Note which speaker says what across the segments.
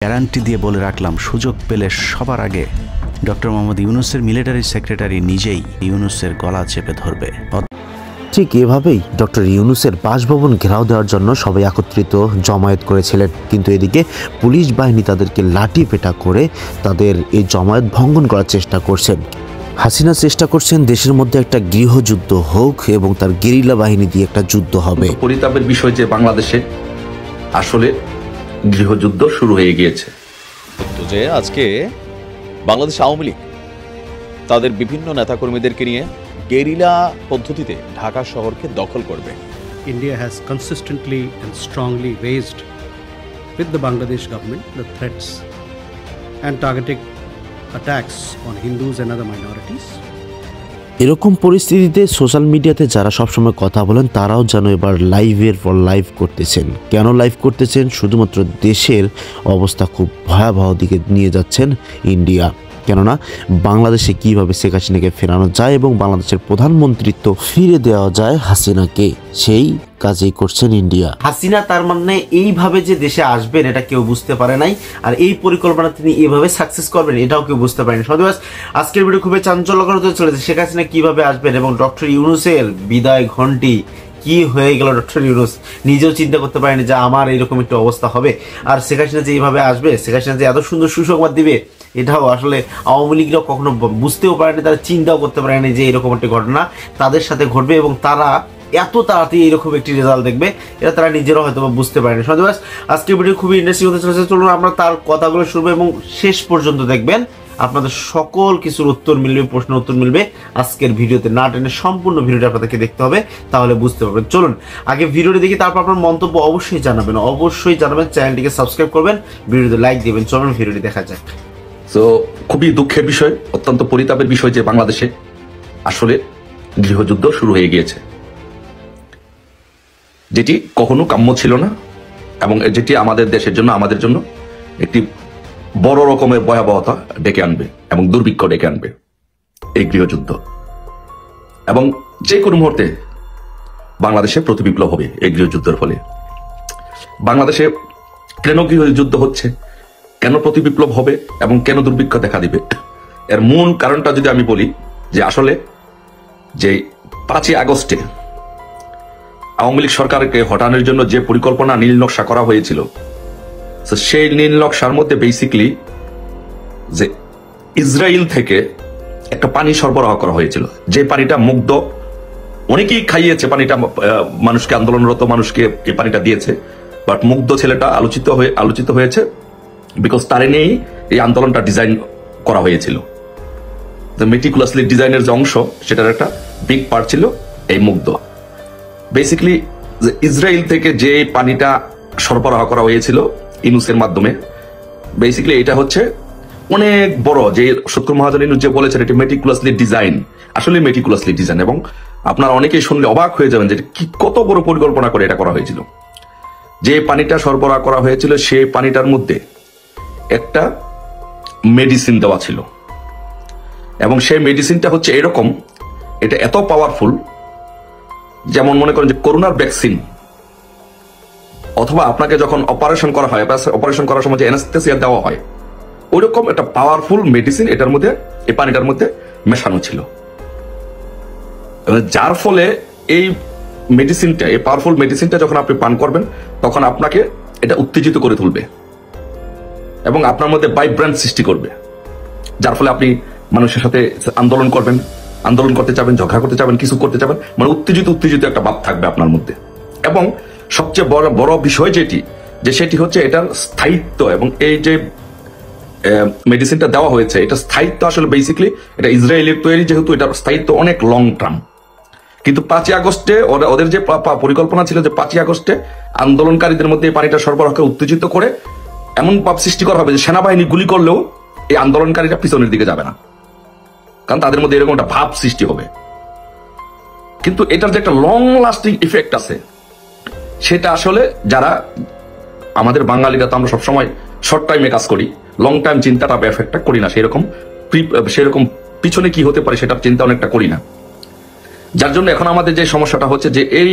Speaker 1: Guarantee দিয়ে বলে রাখলাম, সুযোগ পেলে সবার আগে ডক্টর মোহাম্মদ ইউনূসের মিলিটারি সেক্রেটারি নিজেই ইউনূসের গলা চেপে ধরবে।
Speaker 2: ঠিক এভাবেই ডক্টর ইউনূসের বাসভবন ঘেরাও দেওয়ার জন্য সবাই একত্রিত জমায়েত করেছিলেন, কিন্তু এদিকে পুলিশ বাহিনী তাদেরকে লাঠি পেটা করে তাদের এই জমায়েত ভঙ্গন করার চেষ্টা করছেন। হাসিনা চেষ্টা করছেন দেশের মধ্যে একটা গৃহযুদ্ধ হোক এবং তার গেরিলা বাহিনী দিয়ে একটা যুদ্ধ হবে।
Speaker 3: পরিতাপের বিষয় যে বাংলাদেশে আসলে গৃহযুদ্ধ শুরু হয়ে গিয়েছে।
Speaker 4: যে আজকে বাংলাদেশ আওয়ামী লীগ তাদের বিভিন্ন নেতাকর্মীদেরকে নিয়ে গেরিলা পদ্ধতিতে ঢাকা শহরকে দখল করবে।
Speaker 5: India has consistently and strongly raised with the Bangladesh government the threats and targeted attacks on Hindus and other minorities.
Speaker 2: এরকম পরিস্থিতিতে সোশ্যাল মিডিয়াতে যারা সবসময় কথা বলেন তারাও যেন এবার লাইভের পর লাইভ করতেছেন। কেন লাইভ করতেছেন? শুধুমাত্র দেশের অবস্থা খুব ভয়াবহ দিকে নিয়ে যাচ্ছেন ইন্ডিয়া। কেননা বাংলাদেশে কিভাবে শেখ হাসিনাকে ফেরানো যায় এবং বাংলাদেশের প্রধানমন্ত্রিত্ব ফিরে দেওয়া যায় হাসিনাকে, সেই কাজই করছেন ইন্ডিয়া।
Speaker 6: হাসিনা তার মানে এইভাবে যে দেশে আসবেন এটা কেউ বুঝতে পারে নাই, আর এই পরিকল্পনা তিনি এইভাবে সাকসেস করবেন এটাও কেউ বুঝতে পারেনি। সদবাস আজকের ভিডিও খুবই চাঞ্চল্যকর হতে চলেছে। শেখ হাসিনা কিভাবে আসবেন এবং ডক্টর ইউনূসের বিদায় ঘণ্টি কি হয়ে গেল। ডক্টর ইউনূস নিজেও চিন্তা করতে পারেনি যে আমার এইরকম একটা অবস্থা হবে, আর শেখ হাসিনা যে এইভাবে আসবে, শেখ হাসিনা যে এত সুন্দর সুসংবাদ দিবে, এটাও আসলে আওয়ামী লীগরা কখনো বুঝতেও পারেনি, তারা চিন্তাও করতে পারেনি যে এরকম একটি ঘটনা তাদের সাথে ঘটবে এবং তারা এত তাড়াতাড়ি এরকম একটি রেজাল্ট দেখবে, এটা তারা নিজেরাও হয়তো বুঝতে পারেনি। সদবাস আজকের ভিডিও খুবই ইন্টারেস্টিং হতে চলেছে। চলুন আমরা তার কথাগুলো শুনবো এবং শেষ পর্যন্ত দেখবেন, আপনাদের সকল কিছুর উত্তর মিলবে, প্রশ্ন উত্তর মিলবে আজকের ভিডিওতে। না টেনে সম্পূর্ণ ভিডিওটা আপনাদেরকে দেখতে হবে, তাহলে বুঝতে পারবেন। চলুন আগে ভিডিওটি দেখি, তারপর আপনার মন্তব্য অবশ্যই জানাবেন, চ্যানেলটিকে সাবস্ক্রাইব করবেন, ভিডিওতে লাইক দিবেন। চলুন ভিডিওটি দেখা যাক।
Speaker 3: তো খুবই দুঃখের বিষয়, অত্যন্ত পরিতাপের বিষয় যে বাংলাদেশে আসলে গৃহযুদ্ধ শুরু হয়ে গিয়েছে, যেটি কখনো কাম্য ছিল না এবং যেটি আমাদের দেশের জন্য, আমাদের জন্য একটি বড় রকমের ভয়াবহতা ডেকে আনবে এবং দুর্ভিক্ষ ডেকে আনবে এই গৃহযুদ্ধ। এবং যে কোনো মুহূর্তে বাংলাদেশে প্রতিবিপ্লব হবে এই গৃহযুদ্ধের ফলে। বাংলাদেশে কেন গৃহযুদ্ধ হচ্ছে, কেন প্রতিবিপ্লব হবে এবং কেন দুর্ভিক্ষ দেখা দিবে, এর মূল কারণটা যদি আমি বলি, যে আসলে যে 5ই আগস্টে আওয়ামী লীগ সরকারকে হটানোর জন্য যে পরিকল্পনা নীল নকশা করা হয়েছিল, সেই নীল নকশার মধ্যে বেসিক্যালি যে ইসরায়েল থেকে একটা পানি সরবরাহ করা হয়েছিল, যে পানিটা মুগ্ধ, অনেকেই খাইয়েছে পানিটা, মানুষকে, আন্দোলনরত মানুষকে এই পানিটা দিয়েছে, বাট মুগ্ধ ছেলেটা আলোচিত হয়েছে বিকজ তারে নিয়েই এই আন্দোলনটা ডিজাইন করা হয়েছিল। মেটিকুলাসলি ডিজাইনের যে অংশ, সেটার একটা বিগ পার্ট ছিল এই মুগ্ধ। বেসিক্যালি ইসরায়েল থেকে যে পানিটা সরবরাহ করা হয়েছিল ইউনূসের মাধ্যমে, বেসিক্যালি এটা হচ্ছে অনেক বড়, যে সত্যর মহাজন ইউনূস যে বলেছেন এটি মেটিকুলাসলি ডিজাইন, আসলে মেটিকুলাসলি ডিজাইন। এবং আপনারা অনেকেই শুনলে অবাক হয়ে যাবেন যে কি কত বড় পরিকল্পনা করে এটা করা হয়েছিল। যে পানিটা সরবরাহ করা হয়েছিল সেই পানিটার মধ্যে একটা মেডিসিন দেওয়া ছিল এবং সেই মেডিসিনটা হচ্ছে এরকম, এটা এত পাওয়ারফুল, যেমন মনে করেন যে করোনার ভ্যাকসিন, অথবা আপনাকে যখন অপারেশন করা হয়, অপারেশন করার সময় যে অ্যানেস্থেসিয়া দেওয়া হয়, ওইরকম একটা পাওয়ারফুল মেডিসিন এটার মধ্যে, এই পানিটার মধ্যে মেশানো ছিল। যার ফলে এই মেডিসিনটা, এই পাওয়ারফুল মেডিসিনটা যখন আপনি পান করবেন, তখন আপনাকে এটা উত্তেজিত করে তুলবে এবং আপনার মধ্যে ভাইব্রেন্ট সৃষ্টি করবে, যার ফলে আপনি মানুষের সাথে আন্দোলন করবেন, আন্দোলন করতে চাবেন, ঝগড়া করতে চাবেন, কিছু করতে চাবেন, মানে উত্তেজিত একটা ভাব থাকবে আপনার মধ্যে। এবং সবচেয়ে বড় বিষয় যেটি, যে সেটি হচ্ছে এটার স্থায়িত্ব। এবং এই যে মেডিসিনটা দেওয়া হয়েছে, এটা স্থায়িত্ব আসলে বেসিক্যালি এটা ইসরায়েলের তৈরি, যেহেতু এটার স্থায়িত্ব অনেক লং টার্ম। কিন্তু 5ই আগস্টে ওদের যে পরিকল্পনা ছিল যে 5ই আগস্টে আন্দোলনকারীদের মধ্যে এই পানিটা সরবরাহকে উত্তেজিত করে এমন ভাব সৃষ্টি করা হবে যে সেনাবাহিনী গুলি করলেও এই আন্দোলনকারীরা পিছনের দিকে যাবে না, কারণ তাদের মধ্যে এরকম একটা ভাব সৃষ্টি হবে। কিন্তু এটার যে একটা লং লাস্টিং ইফেক্ট আছে, সেটা আসলে যারা আমাদের বাঙালিরা, তো আমরা সবসময় শর্ট টাইমে কাজ করি, লং টাইম চিন্তাটা বা এফেক্টটা করি না, সেরকম পিছনে কি হতে পারে সেটার চিন্তা অনেকটা করি না। যার জন্য এখন আমাদের যে সমস্যাটা হচ্ছে যে এই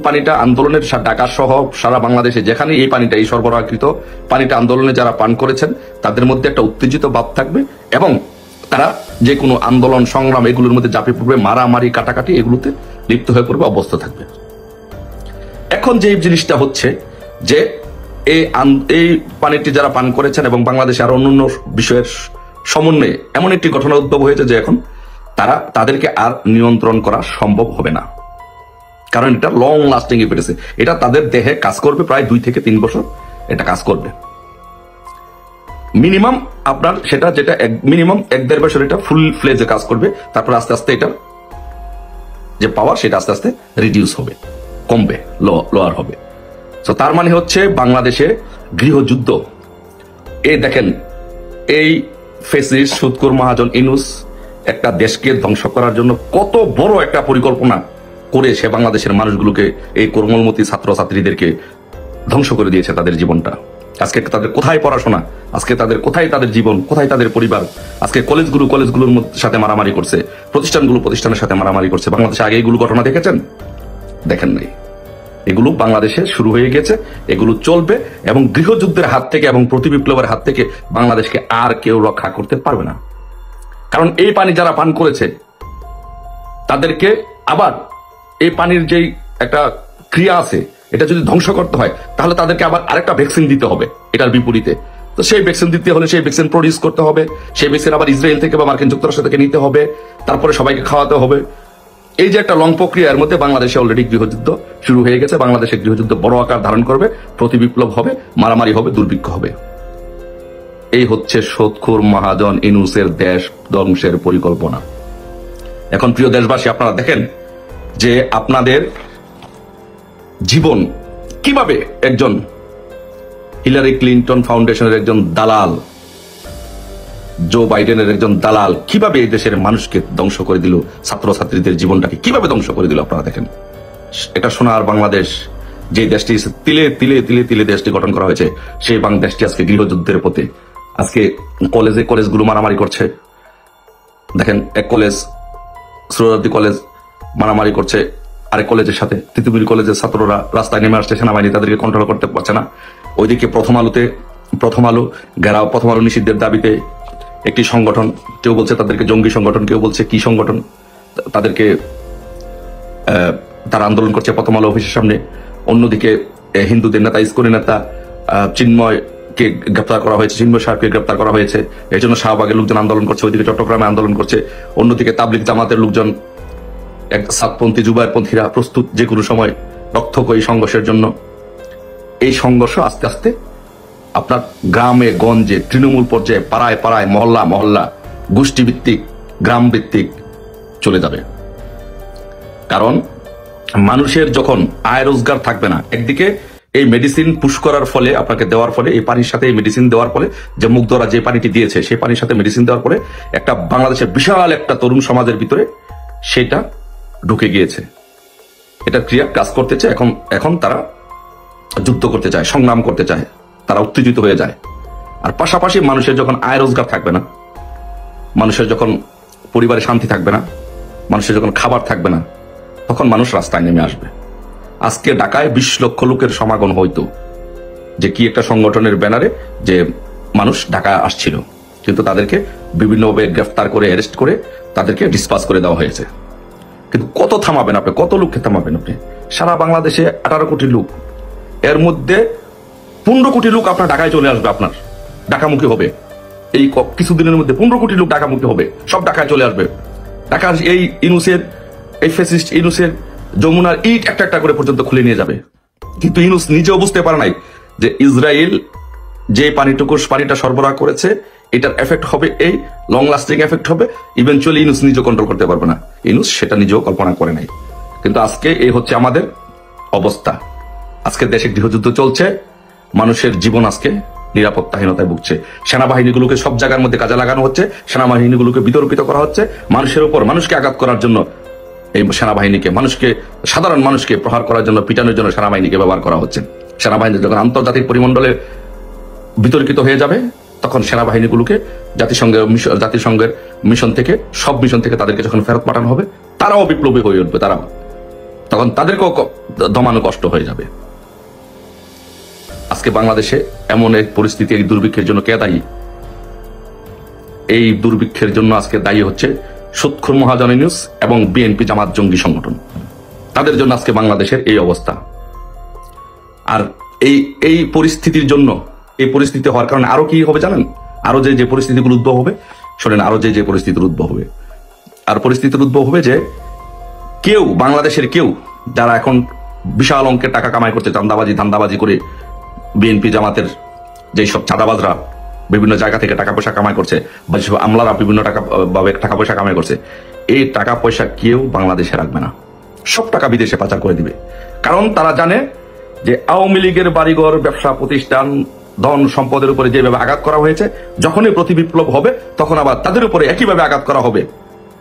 Speaker 3: পানিটা আন্দোলনের ঢাকা সহ সারা বাংলাদেশে যেখানে এই পানিটা এই সরবরাহকৃত পানিটা আন্দোলনে যারা পান করেছেন তাদের মধ্যে একটা উত্তেজিত ভাব থাকবে এবং তারা যে কোনো আন্দোলন সংগ্রাম এগুলোর মধ্যে ঝাঁপিয়ে পড়বে, মারামারি কাটাকাটি এগুলোতে লিপ্ত হয়ে পড়বে, অবস্থা থাকবে। এখন যে জিনিসটা হচ্ছে যে এই পানিটি যারা পান করেছেন এবং বাংলাদেশে আরো অন্যান্য বিষয়ের সমন্বয়ে এমন একটি ঘটনা উদ্ভব হয়েছে যে এখন তাদেরকে আর নিয়ন্ত্রণ করা সম্ভব হবে না, কারণ এটা লং লাস্টিং ইফেক্ট আছে। এটা তাদের দেহে কাজ করবে প্রায় 2 থেকে 3 বছর এটা কাজ করবে মিনিমাম। আপনার সেটা যেটা মিনিমাম 1-1.5 বছর এটা ফুল ফ্লেজে কাজ করবে, তারপর আস্তে আস্তে এটা যে পাওয়ার সেটা আস্তে আস্তে রিডিউস হবে, কমবে, লোয়ার হবে। তো তার মানে হচ্ছে বাংলাদেশে গৃহযুদ্ধ। দেখেন এই ফেসিস্ট সুদখোর মহাজন ইউনূস একটা দেশকে ধ্বংস করার জন্য কত বড় একটা পরিকল্পনা করে সে বাংলাদেশের মানুষগুলোকে, এই কোমলমতি ছাত্রছাত্রীদেরকে ধ্বংস করে দিয়েছে তাদের জীবনটা। আজকে তাদের কোথায় পড়াশোনা, আজকে তাদের কোথায় তাদের জীবন, কোথায় তাদের পরিবার। আজকে কলেজগুলোর সাথে মারামারি করছে, প্রতিষ্ঠানের সাথে মারামারি করছে। বাংলাদেশে আগে এগুলো ঘটনা দেখেছেন? দেখেন নাই। এগুলো বাংলাদেশে শুরু হয়ে গেছে, এগুলো চলবে এবং গৃহযুদ্ধের হাত থেকে এবং প্রতিবিপ্লবের হাত থেকে বাংলাদেশকে আর কেউ রক্ষা করতে পারবে না। কারণ এই পানি যারা পান করেছে তাদেরকে আবার এই পানির যেই একটা ক্রিয়া আছে এটা যদি ধ্বংস করতে হয় তাহলে তাদেরকে আবার আরেকটা ভ্যাকসিন দিতে হবে এটার বিপরীতে। তো সেই ভ্যাকসিন দিতে হলে সেই ভ্যাকসিন প্রডিউস করতে হবে, সেই ভ্যাকসিন আবার ইসরায়েল থেকে বা মার্কিন যুক্তরাষ্ট্র থেকে নিতে হবে, তারপরে সবাইকে খাওয়াতে হবে। এই যে একটা লং প্রক্রিয়ার মধ্যে বাংলাদেশে অলরেডি গৃহযুদ্ধ শুরু হয়ে গেছে। বাংলাদেশে গৃহযুদ্ধ বড় আকার ধারণ করবে, প্রতিবিপ্লব হবে, মারামারি হবে, দুর্ভিক্ষ হবে। এই হচ্ছে সুদখোর মহাজন ইউনূসের দেশ ধ্বংসের পরিকল্পনা। এখন প্রিয় দেশবাসী, আপনারা দেখেন যে আপনাদের জীবন কিভাবে একজন হিলারি ক্লিনটন ফাউন্ডেশনের একজন দালাল, জো বাইডেনের একজন দালাল কিভাবে এই দেশের মানুষকে ধ্বংস করে দিল, ছাত্রছাত্রীদের জীবনটাকে কিভাবে ধ্বংস করে দিল। আপনারা দেখেন এটা সোনার বাংলাদেশ, যে দেশটি তিলে তিলে তিলে তিলে দেশটি গঠন করা হয়েছে, সেই বাংলাদেশটি আজকে গৃহযুদ্ধের পথে। আজকে কলেজগুলো মারামারি করছে। দেখেন এক কলেজ, সুরতি কলেজ মারামারি করছে আরেক কলেজের সাথে। তিতুমির কলেজের ছাত্ররা রাস্তায় নেমে আসছে, সেনাবাহিনী তাদেরকে কন্ট্রোল করতে পারছে না। ওইদিকে প্রথম আলো ঘেরাও, প্রথম আলো নিষিদ্ধের দাবিতে একটি সংগঠন, কেউ বলছে তাদেরকে জঙ্গি সংগঠন, কেউ বলছে কি সংগঠন, তাদেরকে তারা আন্দোলন করছে প্রথম আলো অফিসের সামনে। অন্যদিকে হিন্দুদের নেতা, ইসকনের নেতা চিন্ময়কে গ্রেপ্তার করা হয়েছে, চিন্ময় সাহেবকে গ্রেপ্তার করা হয়েছে। এই জন্য শাহবাগের লোকজন আন্দোলন করছে, ওইদিকে চট্টগ্রামে আন্দোলন করছে। অন্যদিকে তাবলিগ জামাতের লোকজন, এক সাতপন্থী জুবায়েরপন্থীরা প্রস্তুত যে কোনো সময় রক্তক এই সংঘর্ষের জন্য। এই সংঘর্ষ আস্তে আস্তে আপনার গ্রামে গঞ্জে, তৃণমূল পর্যায়ে, পাড়ায় পাড়ায়, মহল্লা গোষ্ঠীভিত্তিক, গ্রাম ভিত্তিক চলে যাবে। কারণ মানুষের যখন আয় রোজগার থাকবে না, একদিকে এই মেডিসিন পুশ করার ফলে, আপনাকে দেওয়ার ফলে, এই পানির সাথে এই মেডিসিন দেওয়ার ফলে, যে মুগ্ধরা যে পানিটি দিয়েছে সেই পানির সাথে মেডিসিন দেওয়ার পরে একটা বাংলাদেশের বিশাল একটা তরুণ সমাজের ভিতরে সেটা ঢুকে গিয়েছে। এটা ক্রিয়া কাজ করতে চায়। এখন তারা যুদ্ধ করতে চায়, সংগ্রাম করতে চায়, তারা উত্তেজিত হয়ে যায়। আর পাশাপাশি মানুষের যখন আয় রোজগার থাকবে না, মানুষের যখন পরিবারে শান্তি থাকবে না, মানুষের যখন খাবার থাকবে না, তখন মানুষ রাস্তায় নেমে আসবে। আজকে ঢাকায় 20 লক্ষ লোকের সমাগম হইতো, যে কি একটা সংগঠনের ব্যানারে যে মানুষ ঢাকা আসছিল, কিন্তু তাদেরকে বিভিন্নভাবে গ্রেফতার করে, অ্যারেস্ট করে তাদেরকে ডিসপাস করে দেওয়া হয়েছে। কিন্তু কত থামাবেন আপনি, কত লোককে থামাবেন আপনি? সারা বাংলাদেশে 18 কোটি লোক, এর মধ্যে 15 কোটি লোক আপনার ঢাকায় চলে আসবে, আপনার ঢাকামুখী হবে। এই কিছুদিনের মধ্যে 15 কোটি লোক ঢাকামুখী হবে, সব ঢাকায় চলে আসবে। ঢাকার এই ইউনূসের, এই ফ্যাসিস্ট ইউনূসের যমুনার ইট একটা একটা করে পর্যন্ত খুলে নিয়ে যাবে। কিন্তু ইউনূস নিজেও বুঝতে পারে নাই যে ইসরায়েল যে পানিটা সরবরাহ করেছে, এটার এফেক্ট হবে, এই লং লাস্টিং এফেক্ট হবে। ইভেনচুয়ালি ইউনূস নিজেও কন্ট্রোল করতে পারবে না। ইউনূস সেটা নিজেও কল্পনা করে নাই। কিন্তু আজকে এই হচ্ছে আমাদের অবস্থা। আজকে দেশে গৃহযুদ্ধ চলছে, মানুষের জীবন আজকে নিরাপত্তাহীনতায় ভুগছে। সেনাবাহিনীগুলোকে সব জায়গার মধ্যে কাজে লাগানো হচ্ছে, সেনাবাহিনীগুলোকে বিতর্কিত করা হচ্ছে। মানুষের উপর, মানুষকে আঘাত করার জন্য এই সেনাবাহিনীকে, সাধারণ মানুষকে প্রহার করার জন্য, পিটানোর জন্য সেনাবাহিনীকে ব্যবহার করা হচ্ছে। সেনাবাহিনী যখন আন্তর্জাতিক পরিমণ্ডলে বিতর্কিত হয়ে যাবে, তখন সেনাবাহিনীগুলোকে জাতিসংঘের মিশন থেকে, সব মিশন থেকে তাদেরকে যখন ফেরত পাঠানো হবে, তারাও বিপ্লবী হয়ে উঠবে, তারাও তখন তাদেরকেও দমানো কষ্ট হয়ে যাবে। আজকে বাংলাদেশে এমন এক পরিস্থিতি, এই দুর্ভিক্ষের জন্য কে দায়ী? এই দুর্ভিক্ষের জন্য আজকে দায়ী হচ্ছে সুৎখোর মহাজন ইউনূস এবং বিএনপি জামাত জঙ্গি সংগঠন। তাদের জন্য আজকে বাংলাদেশের এই অবস্থা। আর এই পরিস্থিতির জন্য, এই পরিস্থিতি হওয়ার কারণে আরো কি হবে জানেন? আরো যে পরিস্থিতিগুলো উদ্ভব হবে, শোনেন, আরো যে পরিস্থিতির উদ্ভব হবে, আর পরিস্থিতির উদ্ভব হবে যে কেউ, বাংলাদেশের কেউ যারা এখন বিশাল অঙ্কের টাকা কামাই করছে চাঁদাবাজি ধান্দাবাজি করে, বিএনপি জামাতের যেই সব চাঁদাবাজরা বিভিন্ন জায়গা থেকে টাকা পয়সা কামাই করছে, বা যেসব আমলারা বিভিন্ন টাকা পয়সা কামাই করছে, এই টাকা পয়সা কেউ বাংলাদেশে রাখবে না, সব টাকা বিদেশে পাচার করে দিবে। কারণ তারা জানে যে আওয়ামী লীগের বাড়িঘর, ব্যবসা প্রতিষ্ঠান, ধন সম্পদের উপরে যেভাবে আঘাত করা হয়েছে, যখনই প্রতিবিপ্লব হবে তখন আবার তাদের উপরে একইভাবে আঘাত করা হবে।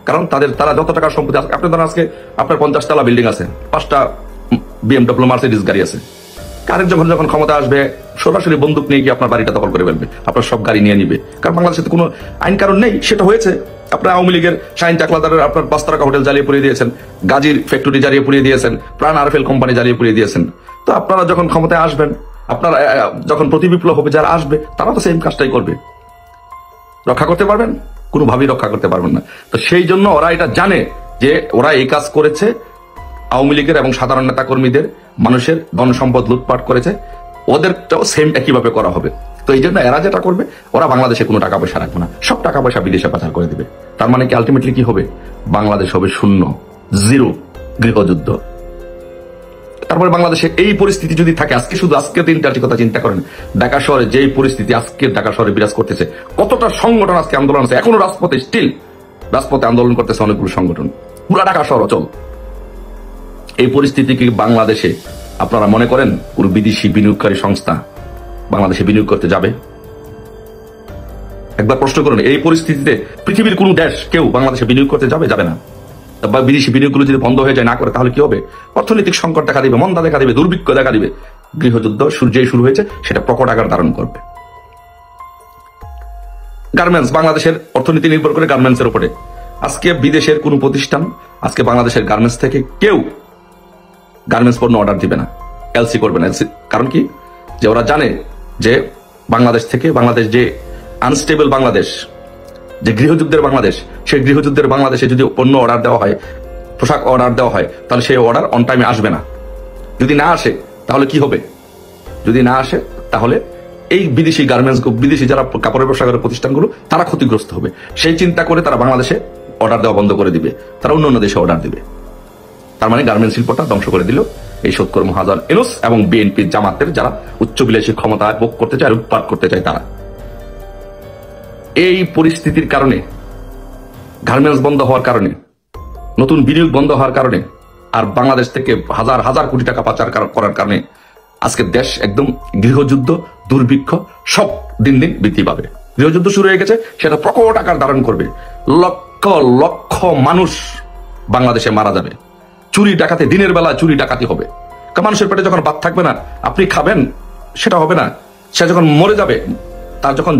Speaker 3: কারণ তারা যত টাকার সম্পত্তি, আপনি ধরেন আজকে আপনার 50 তলা বিল্ডিং আছে, 5টা BMW মার্সিডিজ গাড়ি আছে, কারেন্ট যখন ক্ষমতা আসবে সরাসরি বন্দুক নিয়ে গিয়ে আপনার বাড়িটা দখল করে ফেলবে, আপনার সব গাড়ি নিয়ে নিবে। কারণ বাংলাদেশে তো কোনো আইন কারণ নেই, সেটা হয়েছে। আপনার আওয়ামী লীগের শাহিন চাকলাদারের আপনার 5 তারকা হোটেল জ্বালিয়ে পুড়িয়ে দিয়েছেন, গাজীর ফ্যাক্টরি জ্বালিয়ে পুড়িয়ে দিয়েছেন, প্রাণ আরফেল কোম্পানি জ্বালিয়ে পুড়িয়ে দিয়েছেন। তো আপনারা যখন ক্ষমতায় আসবেন, আপনারা যখন প্রতিবিপ্লব হবে, যারা আসবে তারা তো সেম কাজটাই করবে। রক্ষা করতে পারবেন? কোনোভাবেই রক্ষা করতে পারবেন না। তো সেই জন্য ওরা এটা জানে যে ওরা এই কাজ করেছে, আওয়ামী লীগের এবং সাধারণ নেতা কর্মীদের মানুষের ধন সম্পদ লুটপাট করেছে, ওদেরটাও সেম একইভাবে করা হবে। তো এই জন্য এরা যেটা করবে, ওরা বাংলাদেশে কোনো টাকা পয়সা রাখবে না, সব টাকা পয়সা বিদেশে পাচার করে দিবে। তার মানে কি আলটিমেটলি কি হবে? বাংলাদেশ হবে শূন্য, জিরো, গৃহযুদ্ধ। তারপরে বাংলাদেশে এই পরিস্থিতি যদি থাকে, আজকে শুধু আজকে 3টা কথা চিন্তা করেন, ঢাকা শহরে যেই পরিস্থিতি আজকে ঢাকা শহরে বিরাজ করতেছে, কতটা সংগঠন আজকে আন্দোলন আছে, এখনো রাজপথে আন্দোলন করতেছে অনেকগুলো সংগঠন, পুরা ঢাকা শহর অচল। এই পরিস্থিতি কি বাংলাদেশে আপনারা মনে করেন কোন বিদেশি বিনিয়োগকারী সংস্থা বাংলাদেশে বিনিয়োগ করতে যাবে? একবার প্রশ্ন করুন, এই পরিস্থিতিতে পৃথিবীর কোন দেশ কেউ বাংলাদেশে বিনিয়োগ করতে যাবে? যাবে না। বা বিদেশি বিনিয়োগগুলো যদি বন্ধ হয়ে যায়, না করে, তাহলে কি হবে? অর্থনৈতিক সংকট দেখা দিবে, মন্দা দেখা দিবে, দুর্ভিক্ষ দেখা দিবে, গৃহযুদ্ধ যেই শুরু হয়েছে সেটা প্রকট আকার ধারণ করবে। গার্মেন্টস, বাংলাদেশের অর্থনীতি নির্ভর করে গার্মেন্টসের উপরে। আজকে বিদেশের কোন প্রতিষ্ঠান আজকে বাংলাদেশের গার্মেন্টস থেকে কেউ গার্মেন্টস পণ্য অর্ডার দিবে না, এলসি করবে না। কারণ কি? যে ওরা জানে যে বাংলাদেশ থেকে, বাংলাদেশ যে আনস্টেবল বাংলাদেশ, যে গৃহযুদ্ধের বাংলাদেশ, সেই গৃহযুদ্ধের বাংলাদেশে যদি পণ্য অর্ডার দেওয়া হয়, পোশাক অর্ডার দেওয়া হয়, তাহলে সেই অর্ডার অন টাইমে আসবে না। যদি না আসে তাহলে কি হবে? যদি না আসে তাহলে এই বিদেশি গার্মেন্টস, বিদেশি যারা কাপড়ের ব্যবসা করে প্রতিষ্ঠানগুলো, তারা ক্ষতিগ্রস্ত হবে। সেই চিন্তা করে তারা বাংলাদেশে অর্ডার দেওয়া বন্ধ করে দিবে, তারা অন্য দেশে অর্ডার দিবে। তার মানে গার্মেন্টস শিল্পটা ধ্বংস করে দিল এই সুৎখোর মহাজন ইউনূস এবং বিএনপি জামাতের যারা উচ্চবিলাসী ক্ষমতা ভোগ করতে চায়, লুটপাট করতে চায় তারা। এই পরিস্থিতির কারণে, গার্মেন্টস বন্ধ হওয়ার কারণে, নতুন বিনিয়োগ বন্ধ হওয়ার কারণে, আর বাংলাদেশ থেকে হাজার হাজার কোটি টাকা পাচার করার কারণে আজকে দেশ একদম গৃহযুদ্ধ, দুর্ভিক্ষ সব দিন দিন বৃদ্ধি পাবে। গৃহযুদ্ধ শুরু হয়ে গেছে, সেটা প্রকট আকার ধারণ করবে। লক্ষ লক্ষ মানুষ বাংলাদেশে মারা যাবে। চুরি ডাকাতি, দিনের বেলা চুরি ডাকাতি হবে। মানুষের পেটে যখন ভাত থাকবে না, আপনি খাবেন, সেটা হবে না। সে যখন মরে যাবে, তার যখন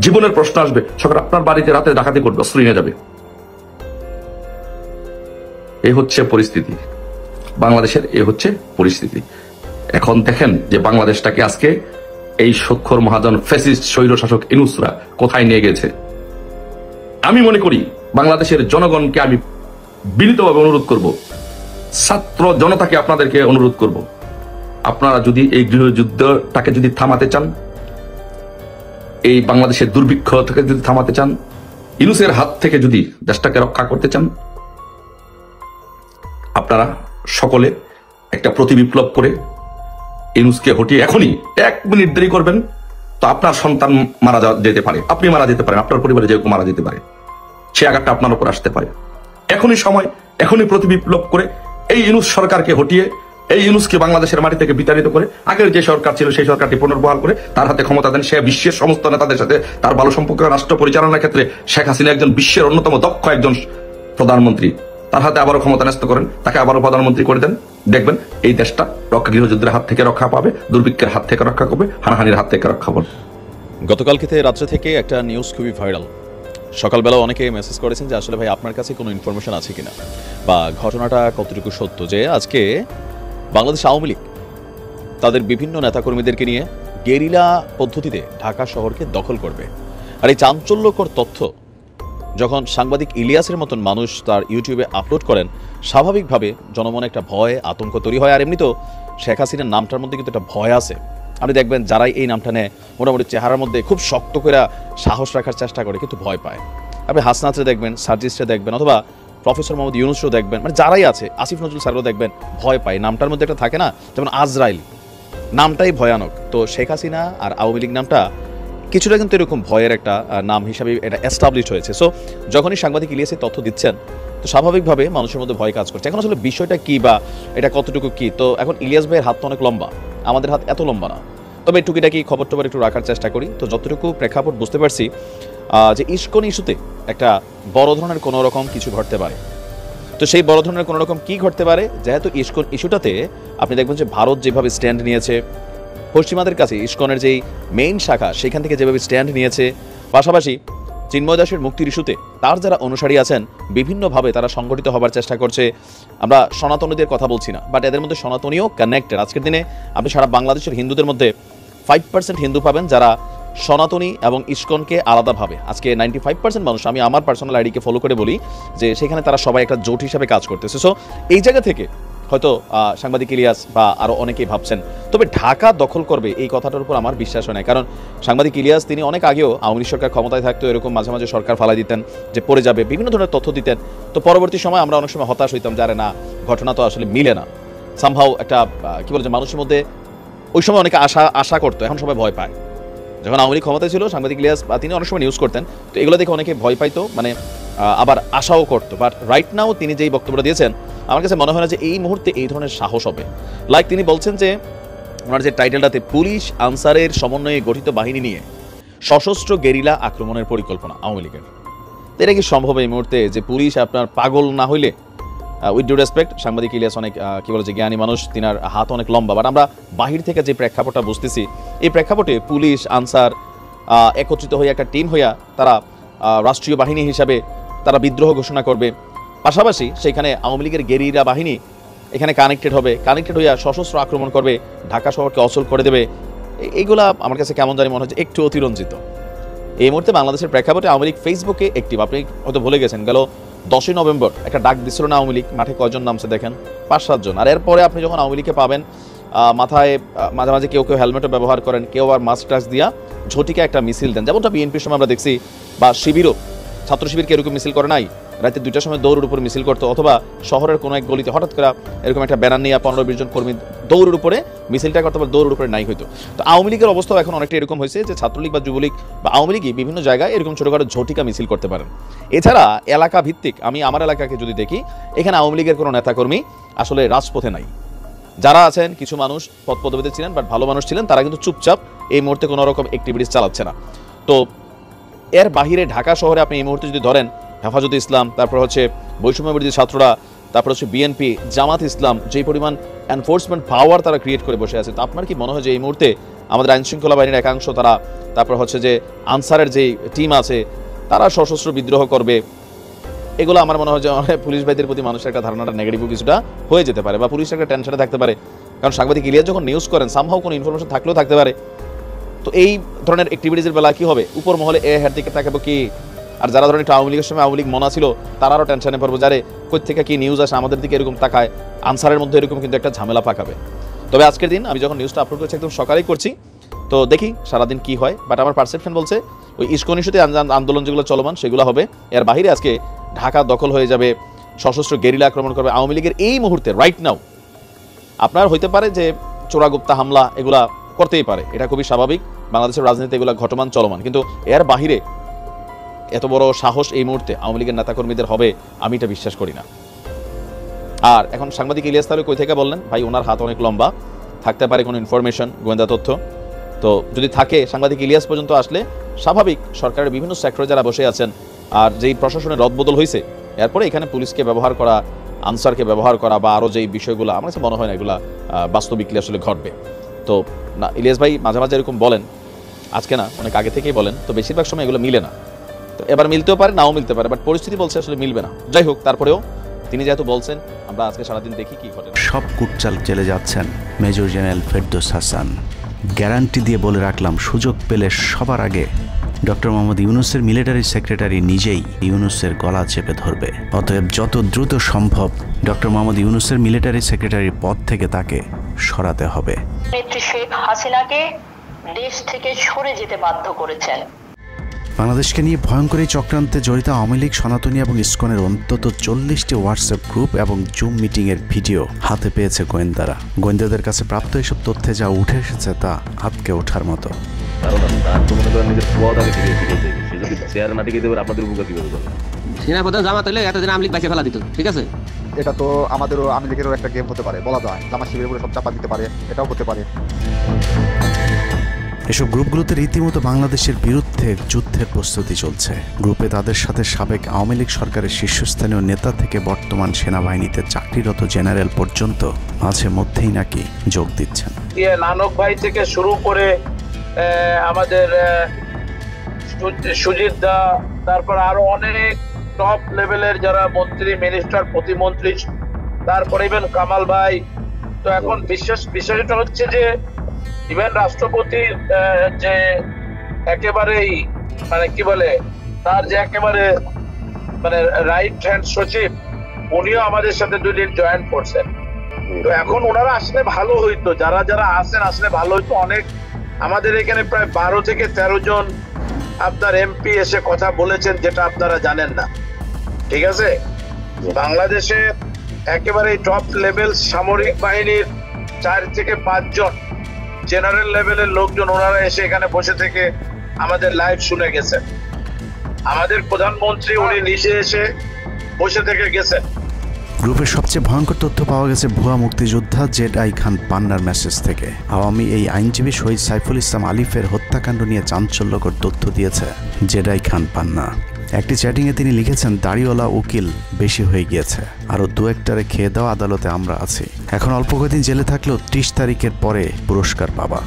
Speaker 3: জীবনের প্রশ্ন আসবে, সকাল আপনার বাড়িতে রাতে ডাকাতি করবে, অস্ত্র নিয়ে যাবে। এই হচ্ছে পরিস্থিতি বাংলাদেশের, এই হচ্ছে পরিস্থিতি। এখন দেখেন যে বাংলাদেশটাকে আজকে এই সুৎখোর মহাজন ফ্যাসিস্ট স্বৈরশাসক ইউনূসরা কোথায় নিয়ে গেছে। আমি মনে করি বাংলাদেশের জনগণকে আমি বিনীতভাবে অনুরোধ করব, ছাত্র জনতাকে আপনাদেরকে অনুরোধ করব, আপনারা যদি এই গৃহযুদ্ধটাকে যদি থামাতে চান, এই বাংলাদেশের দুর্ভিক্ষ থেকে যদি থামাতে চান, ইউনূসের হাত থেকে যদি দেশটাকে রক্ষা করতে চান, আপনারা সকলে একটা প্রতিবিপ্লব করে ইউনূসকে হটিয়ে এখনই 1 মিনিট দেরি করবেন তো আপনার সন্তান মারা যেতে পারে, আপনি মারা যেতে পারেন, আপনার পরিবারে যে কেউ মারা যেতে পারে, সে আঘাতটা আপনার উপর আসতে পারে। এখনই সময়, এখনই প্রতিবিপ্লব করে এই ইউনূস সরকারকে হটিয়ে, এই ইউনূসকে বাংলাদেশের মাটি থেকে বিতাড়িত করে, আগের যে সরকার ছিল সেই সরকারটি পুনর্বহাল করে তার হাতে ক্ষমতা দেন। সে বিশ্বের সমস্ত নেতাদের সাথে তার ভালো সম্পর্ক, রাষ্ট্র পরিচালনার ক্ষেত্রে শেখ হাসিনা একজন বিশ্বের অন্যতম দক্ষ একজন প্রধানমন্ত্রী, তার হাতে আবারও ক্ষমতা ন্যস্ত করেন, তাকে আবারও প্রধানমন্ত্রী করে দেন। দেখবেন এই দেশটা গৃহযুদ্ধের হাত থেকে রক্ষা পাবে, দুর্ভিক্ষের হাত থেকে রক্ষা করবে, হানাহানির হাত থেকে রক্ষা পাবে।
Speaker 4: গতকালকে রাত্রে থেকে একটা নিউজ খুবই ভাইরাল। সকালবেলা অনেকে মেসেজ করেছেন যে আসলে ভাই আপনার কাছে কোনো ইনফরমেশন আছে কিনা বা ঘটনাটা কতটুকু সত্য যে আজকে বাংলাদেশ আওয়ামী লীগ তাদের বিভিন্ন নেতাকর্মীদেরকে নিয়ে গেরিলা পদ্ধতিতে ঢাকা শহরকে দখল করবে। আর এই চাঞ্চল্যকর তথ্য যখন সাংবাদিক ইলিয়াসের মতন মানুষ তার ইউটিউবে আপলোড করেন, স্বাভাবিকভাবে জনমনে একটা ভয় আতঙ্ক তৈরি হয়। আর এমনিতেও শেখ হাসিনার নামটার মধ্যে কিন্তু একটা ভয় আছে। আপনি দেখবেন যারাই এই নামটা নেয় মোটামুটি চেহারার মধ্যে খুব শক্ত করে সাহস রাখার চেষ্টা করে, কিন্তু ভয় পায়। আপনি হাসনাতরে দেখবেন, সার্জিসরে দেখবেন, অথবা প্রফেসর মোহাম্মদ ইউনুসও দেখবেন, মানে যারাই আছে, আসিফ নজরুল স্যারও দেখবেন, ভয় পায়। নামটার মধ্যে একটা থাকে না, যেমন আজরাইল নামটাই ভয়ানক। তো শেখ হাসিনা আর আওয়ামী লীগ নামটা কিছুটা কিন্তু এরকম ভয়ের একটা নাম হিসাবে এটা এস্টাবলিশ হয়েছে। সো যখনই সাংবাদিক ইলিয়াসের তথ্য দিচ্ছেন, তো স্বাভাবিকভাবে মানুষের মধ্যে ভয় কাজ করছে। এখন আসলে বিষয়টা কি বা এটা কতটুকু কি, তো এখন ইলিয়াস ভাইয়ের হাত তো অনেক লম্বা, আমাদের হাত এত লম্বা না। তবে টুকিটাকি খবর টবর একটু রাখার চেষ্টা করি। তো যতটুকু প্রেক্ষাপট বুঝতে পারছি যে ইস্কন ইস্যুতে একটা বড় ধরনের কোনো রকম কিছু ঘটতে পারে। তো সেই বড় ধরনের কোনো রকম কি ঘটতে পারে, যেহেতু ইস্কন ইস্যুটাতে আপনি দেখবেন যে ভারত যেভাবে স্ট্যান্ড নিয়েছে, পশ্চিমাদের কাছে ইস্কনের যেই মেইন শাখা সেখান থেকে যেভাবে স্ট্যান্ড নিয়েছে, পাশাপাশি চিন্ময় দাসের মুক্তির ইস্যুতে তার যারা অনুসারী আছেন বিভিন্নভাবে তারা সংগঠিত হবার চেষ্টা করছে। আমরা সনাতনীদের কথা বলছি না, বাট এদের মধ্যে সনাতনীও কানেক্টেড। আজকের দিনে আপনি সারা বাংলাদেশের হিন্দুদের মধ্যে 5% হিন্দু পাবেন যারা সনাতনী এবং ইস্কনকে আলাদাভাবে। আজকে 95% মানুষ, আমি আমার পার্সোনাল আইডিকে ফলো করে বলি যে সেখানে তারা সবাই একটা জোট হিসাবে কাজ করতেছে। সো এই জায়গা থেকে হয়তো সাংবাদিক ইলিয়াস বা আরও অনেকেই ভাবছেন। তবে ঢাকা দখল করবে এই কথাটার উপর আমার বিশ্বাস হয় না, কারণ সাংবাদিক ইলিয়াস তিনি অনেক আগেও আওয়ামী লীগ সরকার ক্ষমতায় থাকতো এরকম মাঝে মাঝে সরকার ফালাই দিতেন যে পড়ে যাবে, বিভিন্ন ধরনের তথ্য দিতেন। তো পরবর্তী সময় আমরা অনেক সময় হতাশ হইতাম যে আরে না, ঘটনা তো আসলে মিলে না। সামহাও একটা কি বলে যে মানুষের মধ্যে ওই সময় অনেকে আশা করতো, এখন সবাই ভয় পায়। যখন আওয়ামী লীগ ক্ষমতায় ছিল সাংবাদিক ইলিয়াস তিনি অনেক সময় নিউজ করতেন, তো এগুলো দেখে অনেকে ভয় পাইতো, মানে আবার আশাও করতো। বাট রাইট নাও তিনি যেই বক্তব্যটা দিয়েছেন আমার কাছে মনে হয় না যে এই মুহূর্তে এই ধরনের সাহস হবে। লাইক তিনি বলছেন যে ওনার যে টাইটেলটাতে পুলিশ আনসারের সমন্বয়ে গঠিত বাহিনী নিয়ে সশস্ত্র গেরিলা আক্রমণের পরিকল্পনা আওয়ামী লীগের। এটা কি সম্ভব এই মুহূর্তে যে পুলিশ আপনার পাগল না হইলে? উইথ ডিউ রেসপেক্ট, সাংবাদিক ইলিয়াস অনেক কি বলে যে জ্ঞানী মানুষ, তিনার হাত অনেক লম্বা, বাট আমরা বাহির থেকে যে প্রেক্ষাপটটা বুঝতেছি এই প্রেক্ষাপটে পুলিশ আনসার একত্রিত হয়ে একটা টিম হইয়া তারা রাষ্ট্রীয় বাহিনী হিসাবে তারা বিদ্রোহ ঘোষণা করবে, পাশাপাশি সেখানে আওয়ামী লীগের গেরিলা বাহিনী এখানে কানেক্টেড হবে, কানেক্টেড হইয়া সশস্ত্র আক্রমণ করবে, ঢাকা শহরকে অচল করে দেবে। এইগুলা আমার কাছে কেমন জানি মনে হচ্ছে একটু অতিরঞ্জিত। এই মুহূর্তে বাংলাদেশের প্রেক্ষাপটে আওয়ামী লীগ ফেসবুকে অ্যাক্টিভ। আপনি হয়তো ভুলে গেছেন, গেল 10ই নভেম্বর একটা ডাক দিচ্ছিল না আওয়ামী লীগ, মাঠে কয়জন নামছে দেখেন, 5-7 জন। আর এরপরে আপনি যখন আওয়ামী লীগকে পাবেন মাথায় মাঝে মাঝে কেউ কেউ হেলমেটও ব্যবহার করেন, কেউ আর মাস্ক টাস্ক দিয়া ঝটিকা একটা মিছিল দেন, যেমনটা বিএনপির সময় আমরা দেখছি, বা শিবিরও ছাত্র শিবিরকে এরকম মিছিল করে নাই, রাতে 2টার সময় দৌড়ের উপরে মিছিল করতো, অথবা শহরের কোনো এক গলিতে হঠাৎ করে এরকম একটা ব্যানার নিয়ে 15-20 জন কর্মী দৌড়ের উপরে মিছিলটা করতে, বা দৌড়ের উপরে নাই হইতো। তো আওয়ামী লীগের অবস্থাও এখন অনেকটা এরকম হয়েছে যে ছাত্রলীগ বা যুবলীগ বা আওয়ামী লীগই বিভিন্ন জায়গায় এরকম ছোটখাটো ঝটিকা মিছিল করতে পারেন। এছাড়া এলাকা ভিত্তিক আমি আমার এলাকাকে যদি দেখি, এখানে আওয়ামী লীগের কোনো নেতাকর্মী আসলে রাজপথে নাই। যারা আছেন কিছু মানুষ পদপদবিতে ছিলেন বাট ভালো মানুষ ছিলেন, তারা কিন্তু চুপচাপ এই মুহূর্তে কোনো রকম অ্যাক্টিভিটিস চালাচ্ছে না। তো এর বাহিরে ঢাকা শহরে আপনি এই মুহূর্তে যদি ধরেন হেফাজতে ইসলাম, তারপর হচ্ছে বৈষম্যবিরোধী ছাত্ররা, তারপর হচ্ছে বিএনপি, জামাত ইসলাম, যেই পরিমাণ এনফোর্সমেন্ট পাওয়ার তারা ক্রিয়েট করে বসে আছে, তো আপনার কি মনে হয় যে এই মুহূর্তে আমাদের আইনশৃঙ্খলা বাহিনীর একাংশ তারা, তারপর হচ্ছে যে আনসারের যেই টিম আছে তারা সশস্ত্র বিদ্রোহ করবে? এগুলো আমার মনে হয় যে পুলিশ ভাইদের প্রতি মানুষের একটা ধারণাটা নেগেটিভ কিছুটা হয়ে যেতে পারে, বা পুলিশের একটা টেনশনে থাকতে পারে। কারণ সাংবাদিক ইলিয়াস যখন নিউজ করেন সামহাও কোনো ইনফরমেশন থাকলেও থাকতে পারে। তো এই ধরনের অ্যাক্টিভিটিসের বেলা কি হবে? উপর মহলে হের দিকে তাকাবো কি? আর যারা ধরেন একটু আওয়ামী লীগের সময় আওয়ামী লীগ মনা ছিল তারা আরও টেনশনে পড়বো, যারে কই থেকে কি নিউজ আসে আমাদের দিকে এরকম তাকায়, আনসারের মধ্যে এরকম কিন্তু একটা ঝামেলা পাকাবে। তবে আজকের দিন আমি যখন নিউজটা আপলোড করছি একদম সকালেই করছি, তো দেখি সারাদিন কি হয়। বাট আমার পারসেপশন বলছে ওই ইস্কন ইস্যুতে আন্দোলন যেগুলো চলমান সেগুলো হবে, এর বাহিরে আজকে ঢাকা দখল হয়ে যাবে, সশস্ত্র গেরিলা আক্রমণ করবে আওয়ামী লীগের। এই মুহূর্তে রাইট নাও আপনার হইতে পারে যে চোরাগুপ্তা হামলা এগুলা করতেই পারে, এটা খুবই স্বাভাবিক, বাংলাদেশের রাজনীতি এগুলো ঘটমান চলমান, কিন্তু এর বাহিরে এত বড় সাহস এই মুহূর্তে আওয়ামী লীগের নেতাকর্মীদের হবে আমি এটা বিশ্বাস করি না। আর এখন সাংবাদিক ইলিয়াস তাহলে কই থেকে বললেন? ভাই ওনার হাত অনেক লম্বা, থাকতে পারে কোনো ইনফরমেশন, গোয়েন্দা তথ্য। তো যদি থাকে সাংবাদিক ইলিয়াস পর্যন্ত আসলে স্বাভাবিক সরকারের বিভিন্ন সেক্টরে যারা বসে আছেন আর যেই প্রশাসনের রদবদল হয়েছে এরপরে এখানে পুলিশকে ব্যবহার করা, আনসারকে ব্যবহার করা বা আরও যেই বিষয়গুলো আমার কাছে মনে হয় না এগুলা বাস্তবিকলি আসলে ঘটবে। তো না, ইলিয়াস ভাই মাঝে মাঝে এরকম বলেন, আজকে না অনেক আগে থেকেই বলেন, তো বেশিরভাগ সময় এগুলো মিলে না। তো তো এবার মিলতেও পারে, নাও মিলতে পারে, বাট পরিস্থিতি বলছে আসলে মিলবে না। যাই হোক, তারপরেও তিনি যেহেতু বলছেন, আমরা আজকে সারাদিন দেখি কি ঘটে।
Speaker 1: সব কুটচাল চলে যাচ্ছেন major general Ferdous Hasan. Guarantee দিয়ে বলে রাখলাম, সুযোগ পেলে সবার আগে ডক্টর মোহাম্মদ ইউনূসের মিলিটারি সেক্রেটারি নিজেই ইউনূসের গলা চেপে ধরবে। অতএব যত দ্রুত সম্ভব ডক্টর মোহাম্মদ ইউনূসের মিলিটারি সেক্রেটারির পদ থেকে তাকে সরাতে হবে।
Speaker 7: নেত্রী শেখ হাসিনাকে দেশ থেকে সরে যেতে বাধ্য করেছেন।
Speaker 1: বাংলাদেশকে নিয়ে ভয়ঙ্কর এই চক্রান্তে জড়িত আওয়ামী লীগ, সনাতনী এবং ইসকনের অন্তত 40টি হোয়াটসঅ্যাপ গ্রুপ এবং জুম মিটিংয়ের ভিডিও হাতে পেয়েছে গোয়েন্দারা। গোয়েন্দাদের কাছে প্রাপ্ত এসব তথ্যে যা উঠে এসেছে তা আটকে ওঠার মতো।
Speaker 8: সেনাপ্রধান জামাত হলে এতদিন আওয়ামী লীগ বাইচে ফেলা দিত, ঠিক আছে?
Speaker 9: এটা তো আমাদেরও আওয়ামী লীগেরও একটা গেম হতে পারে, বলা যায় জামাত শিবিরের উপরে সব চাপা দিতে পারে, এটাও হতে পারে।
Speaker 1: এসব গ্রুপগুলোতে রীতিমতো বাংলাদেশের বিরুদ্ধে যুদ্ধের প্রস্তুতি চলছে। গ্রুপে তাদের সাথে সাবেক আওয়ামী লীগ সরকারের শীর্ষস্থানীয় নেতা থেকে বর্তমান সেনাবাহিনীতে চাকরিরত জেনারেল পর্যন্ত মাঝে মধ্যেই নাকি যোগ দিচ্ছেন।
Speaker 10: নানক ভাই থেকে শুরু করে আমাদের সুজিত দা, তারপর আরো অনেক টপ লেভেলের যারা মন্ত্রী, মিনিস্টার, প্রতিমন্ত্রী, তারপরে ইভেন কামাল ভাই। তো এখন বিষয়টা হচ্ছে যে ইভেন রাষ্ট্রপতির যে একেবারেই মানে কি বলে, তার যে একেবারে মানে রাইট হ্যান্ড সচিব, উনিও আমাদের সাথে 2 দিন জয়েন করছেন। তো এখন ওনারা আসলে ভালো হইতো, যারা যারা আসেন আসলে ভালো হইতো। অনেক আমাদের এখানে প্রায় 12 থেকে 13 জন আপনার এমপি এসে কথা বলেছেন, যেটা আপনারা জানেন না, ঠিক আছে? বাংলাদেশে একেবারে টপ লেভেল সামরিক বাহিনীর 4 থেকে 5 জন জেনারেল লেভেলের লোকজন ওনারা এসে এখানে বসে থেকে আমাদের লাইভ শুনে গেছেন। আমাদের প্রধানমন্ত্রী উনি নিজে এসে বসে থেকে গেছেন।
Speaker 1: গ্রুপের সবচেয়ে ভয়ঙ্কর তথ্য পাওয়া গেছে ভুয়া মুক্তিযোদ্ধা জেডআই খান পান্নার মেসেজ থেকে। আওয়ামী এই আইনজীবী শহীদ সাইফুল ইসলাম আলিফের হত্যাকাণ্ড নিয়ে চাঞ্চল্যকর তথ্য দিয়েছে জেডআই খান পান্না। একটি চ্যাটিংয়ে তিনি লিখেছেন, দাড়িওয়ালা উকিল বেশি হয়ে গিয়েছে, আরও 2-1টারে খেয়ে দাও, আদালতে আমরা আছি, এখন অল্প কয়েকদিন জেলে থাকলেও 30 তারিখের পরে পুরস্কার পাবা।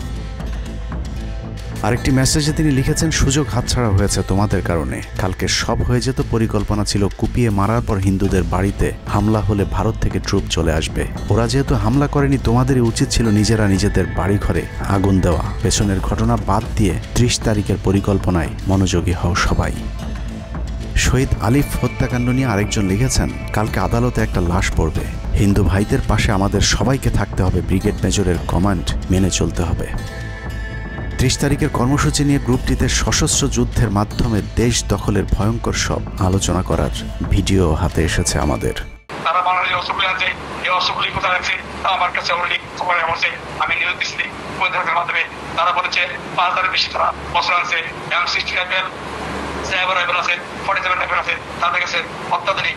Speaker 1: আরেকটি মেসেজে তিনি লিখেছেন, সুযোগ হাতছাড়া হয়েছে তোমাদের কারণে, কালকে সব হয়ে যেত। পরিকল্পনা ছিল কুপিয়ে মারার পর হিন্দুদের বাড়িতে হামলা হলে ভারত থেকে ট্রুপ চলে আসবে। ওরা যেহেতু হামলা করেনি, তোমাদেরই উচিত ছিল নিজেরা নিজেদের বাড়িঘরে আগুন দেওয়া। পেছনের ঘটনা বাদ দিয়ে 30 তারিখের পরিকল্পনায় মনোযোগী হও সবাই। শহীদ আলিফ হত্যাকাণ্ড নিয়ে আরেকজন লিখেছেন, কালকে আদালতে একটা লাশ পড়বে, হিন্দু ভাইদের পাশে আমাদের সবাইকে থাকতে হবে, ব্রিগেড মেজরের কমান্ড মেনে চলতে হবে। 30 তারিখের কর্মসূচি নিয়ে গ্রুপটিতে সশস্ত্র যুদ্ধের মাধ্যমে দেশ দখলের ভয়ঙ্কর সব আলোচনা করার ভিডিও হাতে এসেছে আমাদের।
Speaker 10: তারা বাংলাদেশ অস্ত্রগুলি আছে, এই অস্ত্রগুলি কোথায় আছে আমার কাছে অলরেডি খবর আছে। আমি নিউজ দিচ্ছি গোয়েন্দাদের মাধ্যমে, তারা বলেছে 5000-এর বেশি তারা অস্ত্র আছে, M60 রাইফেল, 7 রাইফেল আছে, 47 রাইফেল আছে, তাদের কাছে অত্যাধুনিক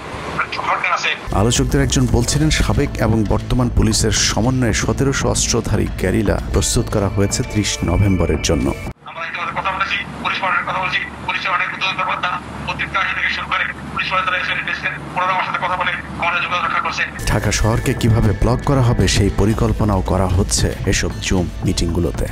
Speaker 10: হটগান আছে।
Speaker 1: আলোচকদের একজন বলছিলেন, সাবেক এবং বর্তমান পুলিশের সমন্বয়ে 1700 অস্ত্রধারী গ্যারিলা প্রস্তুত করা হয়েছে 30 নভেম্বরের জন্য।
Speaker 10: আমরা ইতিমধ্যে কথা বলেছি, পুলিশ পার্টির কথা বলছি, পুলিশের অনেক উদ্যোগতা প্রত্যেকটা থেকে শুরু করে পুলিশ পার্টি তারা এসে এসেছেন, ওনারা আমার সাথে কথা বলে আমাদের যোগাযোগ রক্ষা করছে। ঢাকা
Speaker 1: শহরকে কিভাবে ব্লক করা হবে সেই পরিকল্পনাও করা হচ্ছে এসব জুম মিটিংগুলোতে।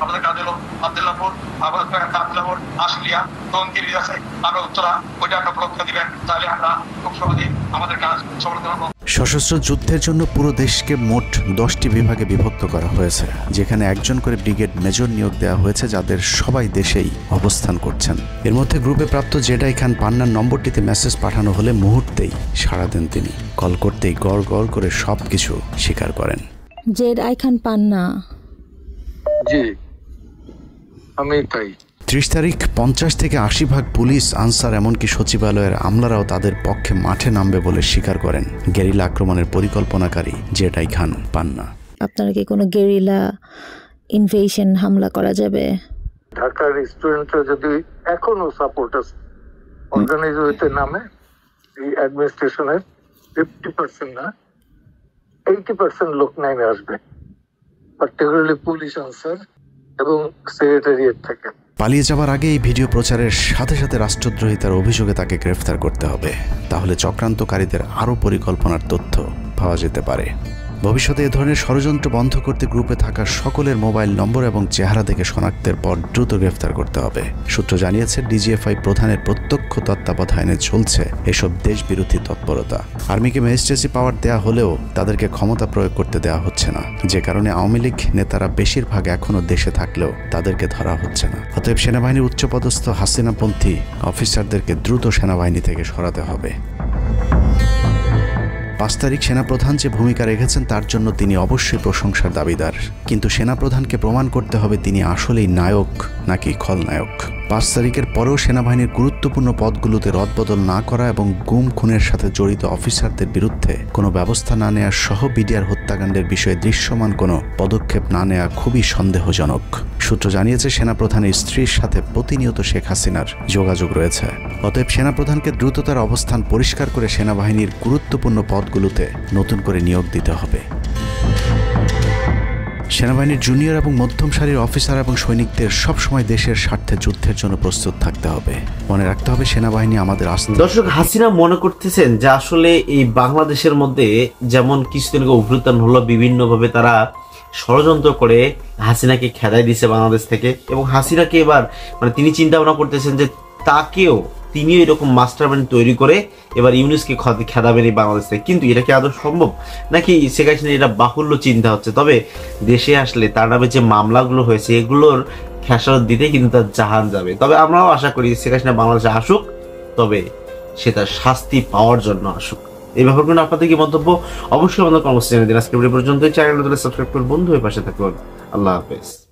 Speaker 10: আমাদের কাদেলো, আব্দুল্লাহপুর, আবার কাদলাপুর, আশুলিয়া, টঙ্গির আছে, আরো উত্তরা, ওইটা একটা ব্লক দিবেন, তাহলে আমরা খুব সহজেই আমাদের কাজ সফলতা পাবো।
Speaker 1: সশস্ত্র যুদ্ধের জন্য পুরো দেশকে মোট 10টি বিভাগে বিভক্ত করা হয়েছে, যেখানে একজন করে ব্রিগেড মেজর নিয়োগ দেওয়া হয়েছে, যাদের সবাই দেশেই অবস্থান করছেন। এর মধ্যে গ্রুপে প্রাপ্ত জেডআই খান পান্নার নম্বরটিতে মেসেজ পাঠানো হলে মুহূর্তেই সাড়া দেন তিনি। কল করতেই গড় গড় করে সবকিছু স্বীকার করেন।
Speaker 11: জেডআই খান পান্না,
Speaker 10: জি আমি তাই।
Speaker 1: 30 তারিখ 50 থেকে 80 ভাগ পুলিশ, আনসার, এমনকি সচিবালয়ের আমলারাও তাদের পক্ষে মাঠে নামবে বলে স্বীকার করেন গেরিলা আক্রমণের পরিকল্পনাকারী জেডআই খান পান্না।
Speaker 11: আপনারা কি কোনো গেরিলা ইনভেশন হামলা করা যাবে?
Speaker 10: ঢাকার স্টুডেন্টরা যদি এখনো সাপোর্টার্স অর্গানাইজ হইতে নামে, এই অ্যাডমিনিস্ট্রেশনের 50% না 80% লোক নেমে আসবে, পার্টিকুলারলি পুলিশ, আনসার এবং সেক্রেটারিয়েট থেকে।
Speaker 1: পালিয়ে যাওয়ার আগে এই ভিডিও প্রচারের সাথে সাথে রাষ্ট্রদ্রোহিতার অভিযোগে তাকে গ্রেফতার করতে হবে, তাহলে চক্রান্তকারীদের আরও পরিকল্পনার তথ্য পাওয়া যেতে পারে। ভবিষ্যতে এ ধরনের ষড়যন্ত্র বন্ধ করতে গ্রুপে থাকা সকলের মোবাইল নম্বর এবং চেহারা দেখে শনাক্তের পর দ্রুত গ্রেফতার করতে হবে। সূত্র জানিয়েছে ডিজিএফআই প্রধানের প্রত্যক্ষ তত্ত্বাবধানে চলছে এসব দেশবিরোধী তৎপরতা। আর্মিকে ম্যাজিস্ট্রেসি পাওয়ার দেয়া হলেও তাদেরকে ক্ষমতা প্রয়োগ করতে দেওয়া হচ্ছে না, যে কারণে আওয়ামী লীগ নেতারা বেশিরভাগ এখনও দেশে থাকলেও তাদেরকে ধরা হচ্ছে না। অতএব সেনাবাহিনীর উচ্চপদস্থ হাসিনাপন্থী অফিসারদেরকে দ্রুত সেনাবাহিনী থেকে সরাতে হবে। 5 তারিখ সেনাপ্রধান যে ভূমিকা রেখেছেন তার জন্য তিনি অবশ্যই প্রশংসার দাবিদার, কিন্তু সেনাপ্রধানকে প্রমাণ করতে হবে তিনি আসলেই নায়ক নাকি খলনায়ক। 5 তারিখের পরেও সেনাবাহিনীর গুরুত্বপূর্ণ পদগুলোতে রদবদল না করা এবং গুম খুনের সাথে জড়িত অফিসারদের বিরুদ্ধে কোনো ব্যবস্থা না নেওয়া সহ বিডিআর হত্যাকাণ্ডের বিষয়ে দৃশ্যমান কোনো পদক্ষেপ না নেওয়া খুবই সন্দেহজনক। সূত্র জানিয়েছে সেনাপ্রধানের স্ত্রীর সাথে প্রতিনিয়ত শেখ হাসিনার যোগাযোগ রয়েছে। অতএব সেনাপ্রধানকে দ্রুত তার অবস্থান পরিষ্কার করে সেনাবাহিনীর গুরুত্বপূর্ণ পদগুলোতে নতুন করে নিয়োগ দিতে হবে। সেনাবাহিনীর জুনিয়র এবং মধ্যম সারির অফিসার এবং সৈনিকদের সবসময় দেশের স্বার্থে যুদ্ধের জন্য প্রস্তুত থাকতে হবে। মনে রাখতে হবে সেনাবাহিনী আমাদের আস্থা।
Speaker 6: দর্শক, হাসিনা মনে করতেছেন যে আসলে এই বাংলাদেশের মধ্যে যেমন কিছুদিন আগে অভ্যুত্থান হলো, বিভিন্নভাবে তারা ষড়যন্ত্র করে হাসিনাকে খেদাই দিছে বাংলাদেশ থেকে, এবং হাসিনাকে এবার তিনি চিন্তা ভাবনা করতেছেন যে তাকেও তিনিও এরকম মাস্টারমাইন্ড তৈরি করে এবার ইউনুসকে খেদাবেন এই বাংলাদেশ থেকে। কিন্তু এটা কি আদৌ সম্ভব নাকি শেখ হাসিনা এটা বাহুল্য চিন্তা হচ্ছে? তবে দেশে আসলে তার নামে যে মামলাগুলো হয়েছে এগুলোর খেসারত দিতে কিন্তু তার জাহান যাবে। তবে আমরাও আশা করি শেখ হাসিনা বাংলাদেশে আসুক, তবে সে তার শাস্তি পাওয়ার জন্য আসুক। এই ব্যাপারগুলো আপনাদের কি মন্তব্য অবশ্যই আমাদের কর্মসূচি জানিয়ে দিন। আজকে পর্যন্ত চ্যানেলটা সাবস্ক্রাইব করে বন্ধু হয়ে পাশে থাকুন। আল্লাহ হাফেজ।